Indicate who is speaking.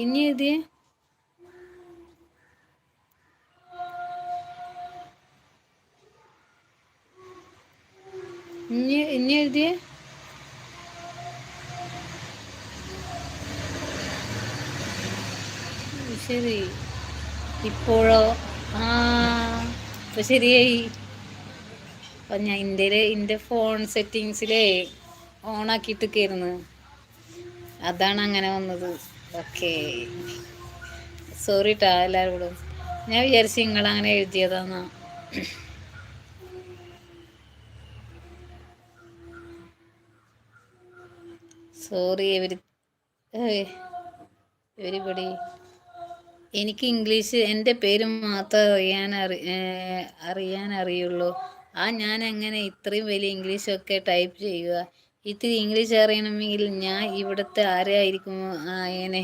Speaker 1: ഇനി എഴുതിയേ ഇനി എഴുതിയേ ശരി. ഇപ്പോഴോ? ആ ഇപ്പൊ ശരിയായി. അപ്പം ഞാൻ എൻ്റെ ഫോൺ സെറ്റിങ്സിലേ ഓണാക്കിയിട്ടൊക്കെയായിരുന്നു, അതാണ് അങ്ങനെ വന്നത്. ഓക്കെ, സോറി ട്ടാ എല്ലാവരോടും. ഞാൻ വിചാരിച്ചു നിങ്ങളങ്ങനെ എഴുതിയതാന്നാ. Sorry everybody. എനിക്ക് ഇംഗ്ലീഷ് എൻ്റെ പേര് മാത്രം അറിയാൻ അറിയുള്ളൂ. ഞാൻ എങ്ങനെ ഇത്രയും വലിയ ഇംഗ്ലീഷൊക്കെ ടൈപ്പ് ചെയ്യുക? ഇത്തിരി ഇംഗ്ലീഷ് അറിയണമെങ്കിൽ ഞാൻ ഇവിടുത്തെ ആരായിരിക്കും ആയേനെ.